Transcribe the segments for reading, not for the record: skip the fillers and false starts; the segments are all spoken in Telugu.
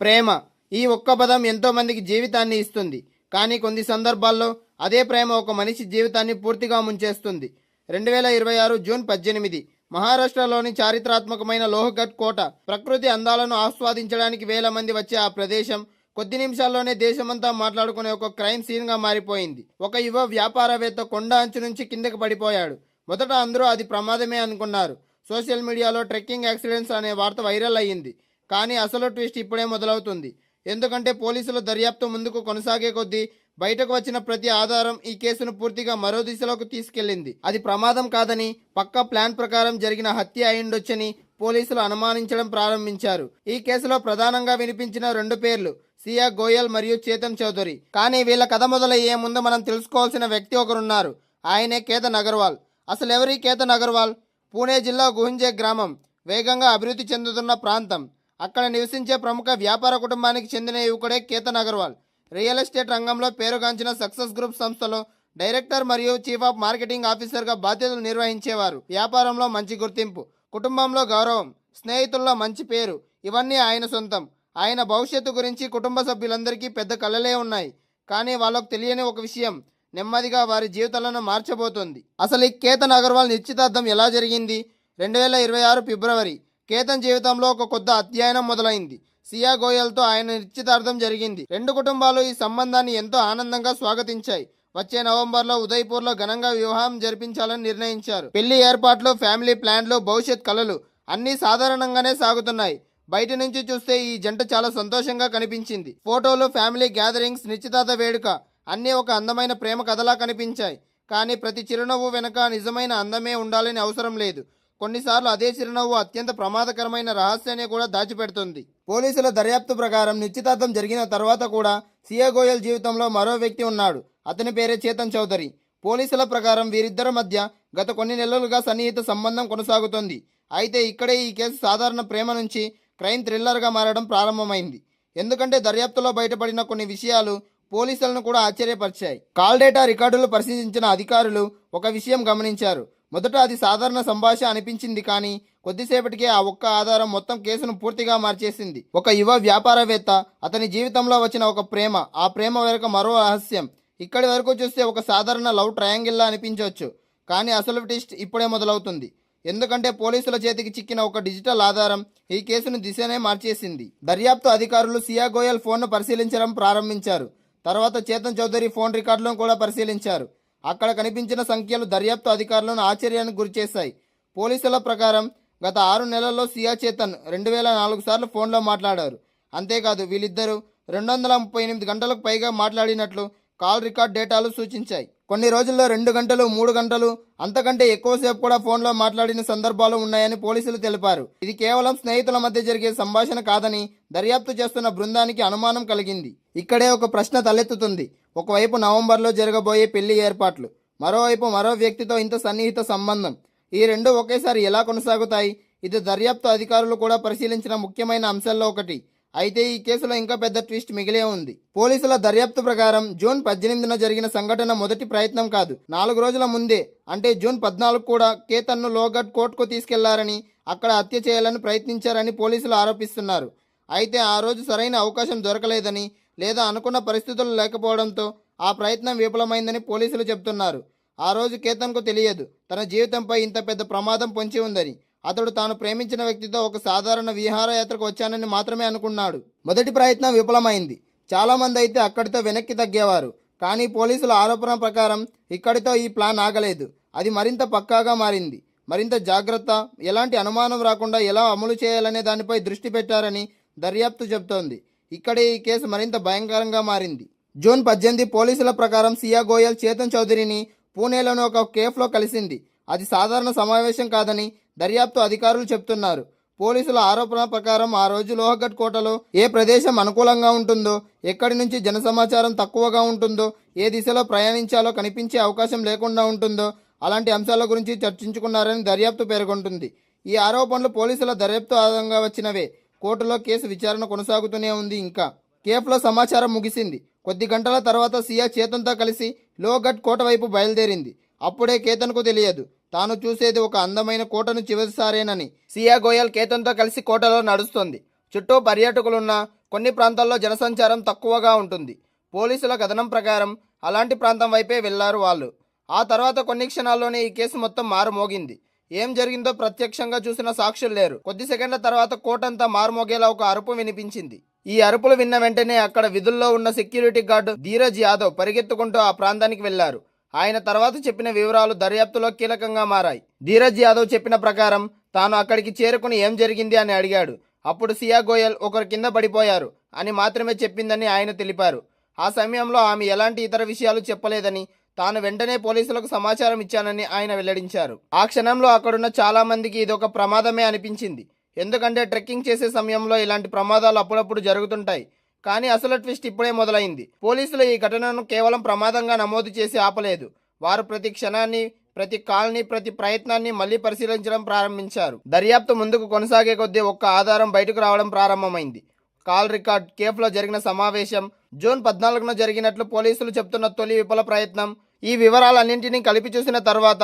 ప్రేమ ఈ ఒక్క పదం ఎంతో మందికి జీవితాన్ని ఇస్తుంది. కానీ కొన్ని సందర్భాల్లో అదే ప్రేమ ఒక మనిషి జీవితాన్ని పూర్తిగా ముంచేస్తుంది. 2026 జూన్ 18 మహారాష్ట్రలోని చారిత్రాత్మకమైన లోహగఢ్ కోట. ప్రకృతి అందాలను ఆస్వాదించడానికి వేల మంది వచ్చే ఆ ప్రదేశం కొద్ది నిమిషాల్లోనే దేశమంతా మాట్లాడుకునే ఒక క్రైమ్ సీన్గా మారిపోయింది. ఒక యువ వ్యాపారవేత్త కొండ అంచు నుంచి కిందకి పడిపోయాడు. మొదట అందరూ అది ప్రమాదమే అనుకున్నారు. సోషల్ మీడియాలో ట్రెక్కింగ్ యాక్సిడెంట్స్ అనే వార్త వైరల్ అయ్యింది. కానీ అసలు ట్విస్ట్ ఇప్పుడే మొదలవుతుంది. ఎందుకంటే పోలీసుల దర్యాప్తు ముందుకు కొనసాగే కొద్దీ బయటకు వచ్చిన ప్రతి ఆధారం ఈ కేసును పూర్తిగా మరో దిశలోకి తీసుకెళ్లింది. అది ప్రమాదం కాదని, పక్కా ప్లాన్ ప్రకారం జరిగిన హత్య అయిండొచ్చని పోలీసులు అనుమానించడం ప్రారంభించారు. ఈ కేసులో ప్రధానంగా వినిపించిన రెండు పేర్లు సియా గోయల్ మరియు చేతన్ చౌదరి. కానీ వీళ్ళ కథ మొదలయ్యే ముందు మనం తెలుసుకోవాల్సిన వ్యక్తి ఒకరున్నారు. ఆయనే కేతన్ అగర్వాల్. అసలు ఎవరి కేతన్ అగర్వాల్? పూణే జిల్లా గుహంజే గ్రామం వేగంగా అభివృద్ధి చెందుతున్న ప్రాంతం. అక్కడ నివసించే ప్రముఖ వ్యాపార కుటుంబానికి చెందిన యువకుడే కేతన్ అగర్వాల్. రియల్ ఎస్టేట్ రంగంలో పేరుగాంచిన సక్సెస్ గ్రూప్ సంస్థలో డైరెక్టర్ మరియు చీఫ్ ఆఫ్ మార్కెటింగ్ ఆఫీసర్గా బాధ్యతలు నిర్వహించేవారు. వ్యాపారంలో మంచి గుర్తింపు, కుటుంబంలో గౌరవం, స్నేహితుల్లో మంచి పేరు, ఇవన్నీ ఆయన సొంతం. ఆయన భవిష్యత్తు గురించి కుటుంబ సభ్యులందరికీ పెద్ద కలలే ఉన్నాయి. కానీ వాళ్ళకు తెలియని ఒక విషయం నెమ్మదిగా వారి జీవితాలను మార్చబోతోంది. అసలు ఈ కేతన్ అగర్వాల్ నిశ్చితార్థం ఎలా జరిగింది? 2026 ఫిబ్రవరి కేతన్ జీవితంలో ఒక కొత్త అధ్యయనం మొదలైంది. సియా గోయల్తో ఆయన నిశ్చితార్థం జరిగింది. రెండు కుటుంబాలు ఈ సంబంధాన్ని ఎంతో ఆనందంగా స్వాగతించాయి. వచ్చే నవంబర్లో ఉదయ్పూర్లో ఘనంగా వివాహం జరిపించాలని నిర్ణయించారు. పెళ్లి ఏర్పాట్లు, ఫ్యామిలీ ప్లాన్లు, భవిష్యత్ కలలు అన్నీ సాధారణంగానే సాగుతున్నాయి. బయట నుంచి చూస్తే ఈ జంట చాలా సంతోషంగా కనిపించింది. ఫోటోలు, ఫ్యామిలీ గ్యాదరింగ్స్, నిశ్చితార్థ వేడుక అన్నీ ఒక అందమైన ప్రేమ కథలా కనిపించాయి. కానీ ప్రతి చిరునవ్వు వెనక నిజమైన అందమే ఉండాలని అవసరం లేదు. కొన్నిసార్లు అదే చిరునవ్వు అత్యంత ప్రమాదకరమైన రహస్యాన్ని కూడా దాచిపెడుతుంది. పోలీసుల దర్యాప్తు ప్రకారం నిశ్చితార్థం జరిగిన తర్వాత కూడా సియా గోయల్ జీవితంలో మరో వ్యక్తి ఉన్నాడు. అతని పేరే చేతన్ చౌదరి. పోలీసుల ప్రకారం వీరిద్దరి మధ్య గత కొన్ని నెలలుగా సన్నిహిత సంబంధం కొనసాగుతోంది. అయితే ఇక్కడే ఈ కేసు సాధారణ ప్రేమ నుంచి క్రైమ్ థ్రిల్లర్గా మారడం ప్రారంభమైంది. ఎందుకంటే దర్యాప్తులో బయటపడిన కొన్ని విషయాలు పోలీసులను కూడా ఆశ్చర్యపరిచాయి. కాల్ డేటా రికార్డులు పరిశీలించిన అధికారులు ఒక విషయం గమనించారు. మొదట అది సాధారణ సంభాషణ అనిపించింది, కానీ కొద్దిసేపటికే ఆ ఒక్క ఆధారం మొత్తం కేసును పూర్తిగా మార్చేసింది. ఒక యువ వ్యాపారవేత్త, అతని జీవితంలో వచ్చిన ఒక ప్రేమ, ఆ ప్రేమ వెనుక మరో రహస్యం. ఇక్కడి వరకు చూస్తే ఒక సాధారణ లవ్ ట్రయాంగిల్లా అనిపించవచ్చు, కానీ అసలు ట్విస్ట్ ఇప్పుడే మొదలవుతుంది. ఎందుకంటే పోలీసుల చేతికి చిక్కిన ఒక డిజిటల్ ఆధారం ఈ కేసును దిశనే మార్చేసింది. దర్యాప్తు అధికారులు సియా గోయల్ ఫోన్ను పరిశీలించడం ప్రారంభించారు. తర్వాత చేతన్ చౌదరి ఫోన్ రికార్డులను కూడా పరిశీలించారు. అక్కడ కనిపించిన సంఖ్యలు దర్యాప్తు అధికారులను ఆశ్చర్యానికి గురిచేశాయి. పోలీసుల ప్రకారం గత 6 నెలల్లో సియా చేతన్ 2004 సార్లు ఫోన్లో మాట్లాడారు. అంతేకాదు వీళ్ళిద్దరూ 238 గంటలకు పైగా మాట్లాడినట్లు కాల్ రికార్డ్ డేటాలు సూచించాయి. కొన్ని రోజుల్లో 2 గంటలు, 3 గంటలు, అంతకంటే ఎక్కువసేపు కూడా ఫోన్లో మాట్లాడిన సందర్భాలు ఉన్నాయని పోలీసులు తెలిపారు. ఇది కేవలం స్నేహితుల మధ్య జరిగే సంభాషణ కాదని దర్యాప్తు చేస్తున్న బృందానికి అనుమానం కలిగింది. ఇక్కడే ఒక ప్రశ్న తలెత్తుతుంది. ఒకవైపు నవంబర్లో జరగబోయే పెళ్లి ఏర్పాట్లు, మరోవైపు మరో వ్యక్తితో ఇంత సన్నిహిత సంబంధం. ఈ రెండు ఒకేసారి ఎలా కొనసాగుతాయి? ఇది దర్యాప్తు అధికారులు కూడా పరిశీలించిన ముఖ్యమైన అంశాల్లో ఒకటి. అయితే ఈ కేసులో ఇంకా పెద్ద ట్విస్ట్ మిగిలే ఉంది. పోలీసుల దర్యాప్తు ప్రకారం జూన్ 18న జరిగిన సంఘటన మొదటి ప్రయత్నం కాదు. 4 రోజుల ముందే, అంటే జూన్ 14 కూడా కేతన్ను లోగఢ్ కోర్టుకు తీసుకెళ్లారని, అక్కడ హత్య చేయాలని ప్రయత్నించారని పోలీసులు ఆరోపిస్తున్నారు. అయితే ఆ రోజు సరైన అవకాశం దొరకలేదని, లేదా అనుకున్న పరిస్థితులు లేకపోవడంతో ఆ ప్రయత్నం విఫలమైందని పోలీసులు చెబుతున్నారు. ఆ రోజు కేతన్కు తెలియదు తన జీవితంపై ఇంత పెద్ద ప్రమాదం పొంచి ఉందని. అతడు తాను ప్రేమించిన వ్యక్తితో ఒక సాధారణ విహారయాత్రకు వచ్చానని మాత్రమే అనుకున్నాడు. మొదటి ప్రయత్నం విఫలమైంది. చాలామంది అయితే అక్కడితో వెనక్కి తగ్గేవారు. కానీ పోలీసుల ఆరోపణ ప్రకారం ఇక్కడితో ఈ ప్లాన్ ఆగలేదు. అది మరింత పక్కాగా మారింది. మరింత జాగ్రత్త, ఎలాంటి అనుమానం రాకుండా ఎలా అమలు చేయాలనే దానిపై దృష్టి పెట్టారని దర్యాప్తు చెబుతోంది. ఇక్కడే ఈ కేసు మరింత భయంకరంగా మారింది. జూన్ 18 పోలీసుల ప్రకారం సియా గోయల్ చేతన్ చౌదరిని పూణేలోని ఒక కేఫ్లో కలిసింది. అది సాధారణ సమావేశం కాదని దర్యాప్తు అధికారులు చెప్తున్నారు. పోలీసుల ఆరోపణ ప్రకారం ఆ రోజు లోహగఢ్ కోటలో ఏ ప్రదేశం అనుకూలంగా ఉంటుందో, ఎక్కడి నుంచి జన సమాచారం తక్కువగా ఉంటుందో, ఏ దిశలో ప్రయాణించాలో కనిపించే అవకాశం లేకుండా ఉంటుందో, అలాంటి అంశాల గురించి చర్చించుకున్నారని దర్యాప్తు పేర్కొంటుంది. ఈ ఆరోపణలు పోలీసుల దర్యాప్తు ఆధారంగా వచ్చినవే. కోర్టులో కేసు విచారణ కొనసాగుతూనే ఉంది. ఇంకా కేఫ్లో సమాచారం ముగిసింది. కొద్ది గంటల తర్వాత సియా చేతన్తో కలిసి లోహగఢ్ కోట వైపు బయలుదేరింది. అప్పుడే కేతన్కు తెలియదు తాను చూసేది ఒక అందమైన కోటను చివరిసారేనని. సియా గోయల్ కేతన్తో కలిసి కోటలో నడుస్తుంది. చుట్టూ పర్యాటకులున్న కొన్ని ప్రాంతాల్లో జనసంచారం తక్కువగా ఉంటుంది. పోలీసుల కథనం ప్రకారం అలాంటి ప్రాంతం వైపే వెళ్లారు వాళ్ళు. ఆ తర్వాత కొన్ని క్షణాల్లోనే ఈ కేసు మొత్తం మారుమోగింది. ఏం జరిగిందో ప్రత్యక్షంగా చూసిన సాక్షులు లేరు. కొద్ది సెకండ్ల తర్వాత కోటంతా మారుమోగేలా ఒక అరుపు వినిపించింది. ఈ అరుపులు విన్న వెంటనే అక్కడ విధుల్లో ఉన్న సెక్యూరిటీ గార్డు ధీరజ్ యాదవ్ పరిగెత్తుకుంటూ ఆ ప్రాంతానికి వెళ్లారు. ఆయన తర్వాత చెప్పిన వివరాలు దర్యాప్తులో కీలకంగా మారాయి. ధీరజ్ యాదవ్ చెప్పిన ప్రకారం తాను అక్కడికి చేరుకుని ఏం జరిగింది అని అడిగాడు. అప్పుడు సియా గోయల్ ఒకరు కింద పడిపోయారు అని మాత్రమే చెప్పిందని ఆయన తెలిపారు. ఆ సమయంలో ఆమె ఎలాంటి ఇతర విషయాలు చెప్పలేదని, తాను వెంటనే పోలీసులకు సమాచారం ఇచ్చానని ఆయన వెల్లడించారు. ఆ క్షణంలో అక్కడున్న చాలా మందికి ఇదొక ప్రమాదమే అనిపించింది. ఎందుకంటే ట్రెక్కింగ్ చేసే సమయంలో ఇలాంటి ప్రమాదాలు అప్పుడప్పుడు జరుగుతుంటాయి. కానీ అసలు ట్విస్ట్ ఇప్పుడే మొదలైంది. పోలీసులు ఈ ఘటనను కేవలం ప్రమాదంగా నమోదు చేసి ఆపలేదు. వారు ప్రతి క్షణాన్ని, ప్రతి కాల్ని, ప్రతి ప్రయత్నాన్ని మళ్లీ పరిశీలించడం ప్రారంభించారు. దర్యాప్తు ముందుకు కొనసాగే కొద్దీ ఒక్క ఆధారం బయటకు రావడం ప్రారంభమైంది. కాల్ రికార్డ్, కేఫ్లో జరిగిన సమావేశం, జూన్ 14న జరిగినట్లు పోలీసులు చెప్తున్న తొలి విఫల ప్రయత్నం. ఈ వివరాలన్నింటినీ కలిపి చూసిన తర్వాత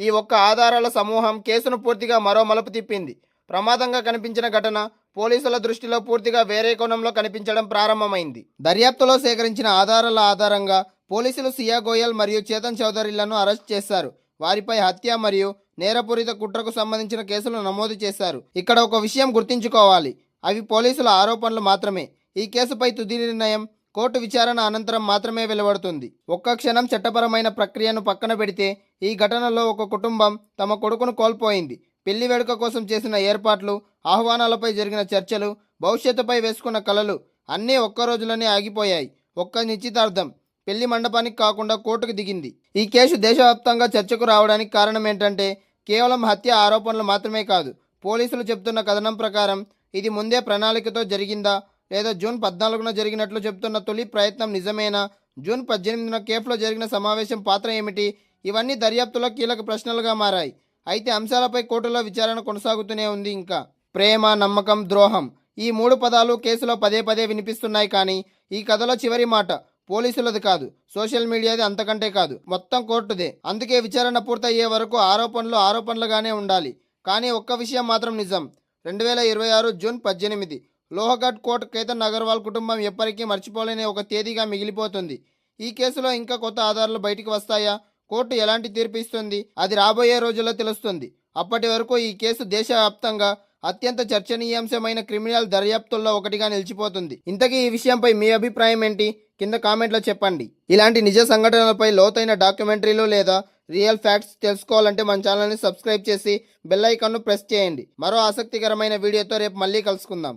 ఈ ఒక్క ఆధారాల సమూహం కేసును పూర్తిగా మరో మలుపు తిప్పింది. ప్రమాదంగా కనిపించిన ఘటన పోలీసుల దృష్టిలో పూర్తిగా వేరే కోణంలో కనిపించడం ప్రారంభమైంది. దర్యాప్తులో సేకరించిన ఆధారాల ఆధారంగా పోలీసులు సియా గోయల్ మరియు చేతన్ చౌదరిలను అరెస్ట్ చేశారు. వారిపై హత్య మరియు నేరపూరిత కుట్రకు సంబంధించిన కేసులు నమోదు చేశారు. ఇక్కడ ఒక విషయం గుర్తుంచుకోవాలి, అవి పోలీసుల ఆరోపణలు మాత్రమే. ఈ కేసుపై తుది నిర్ణయం కోర్టు విచారణ అనంతరం మాత్రమే వెలువడుతుంది. ఒక్క క్షణం చట్టపరమైన ప్రక్రియను పక్కన పెడితే ఈ ఘటనలో ఒక కుటుంబం తమ కొడుకును కోల్పోయింది. పెళ్లి వేడుక కోసం చేసిన ఏర్పాట్లు, ఆహ్వానాలపై జరిగిన చర్చలు, భవిష్యత్తుపై వేసుకున్న కలలు అన్నీ ఒక్క రోజులోనే ఆగిపోయాయి. ఒక్క నిశ్చితార్థం పెళ్లి మండపానికి కాకుండా కోర్టుకు దిగింది. ఈ కేసు దేశవ్యాప్తంగా చర్చకు రావడానికి కారణం ఏంటంటే కేవలం హత్య ఆరోపణలు మాత్రమే కాదు. పోలీసులు చెప్తున్న కథనం ప్రకారం ఇది ముందే ప్రణాళికతో జరిగిందా, లేదా జూన్ 14న జరిగినట్లు చెప్తున్న తొలి ప్రయత్నం నిజమేనా, జూన్ 18న కేఫ్లో జరిగిన సమావేశం పాత్ర ఏమిటి, ఇవన్నీ దర్యాప్తులో కీలక ప్రశ్నలుగా మారాయి. అయితే అంశాలపై కోర్టులో విచారణ కొనసాగుతూనే ఉంది. ఇంకా ప్రేమ, నమ్మకం, ద్రోహం, ఈ మూడు పదాలు కేసులో పదే పదే వినిపిస్తున్నాయి. కానీ ఈ కథలో చివరి మాట పోలీసులది కాదు, సోషల్ మీడియాది, అంతకంటే కాదు, మొత్తం కోర్టుదే. అందుకే విచారణ పూర్తయ్యే వరకు ఆరోపణలు ఆరోపణలుగానే ఉండాలి. కానీ ఒక్క విషయం మాత్రం నిజం, 2026 జూన్ 18 లోహగఢ్ కోర్టు కేతన్ అగర్వాల్ కుటుంబం ఎప్పటికీ మర్చిపోలేని ఒక తేదీగా మిగిలిపోతుంది. ఈ కేసులో ఇంకా కొత్త ఆధారాలు బయటికి వస్తాయా, కోర్టు ఎలాంటి తీర్పు ఇస్తుంది, అది రాబోయే రోజుల్లో తెలుస్తుంది. అప్పటి వరకు ఈ కేసు దేశవ్యాప్తంగా అత్యంత చర్చనీయాంశమైన క్రిమినల్ దర్యాప్తుల్లో ఒకటిగా నిలిచిపోతుంది. ఇంతకీ ఈ విషయంపై మీ అభిప్రాయం ఏంటి? కింద కామెంట్లో చెప్పండి. ఇలాంటి నిజ సంఘటనలపై లోతైన డాక్యుమెంటరీలు లేదా రియల్ ఫ్యాక్ట్స్ తెలుసుకోవాలంటే మన ఛానల్ని సబ్స్క్రైబ్ చేసి బెల్ ఐకాన్ను ప్రెస్ చేయండి. మరో ఆసక్తికరమైన వీడియోతో రేపు మళ్ళీ కలుసుకుందాం.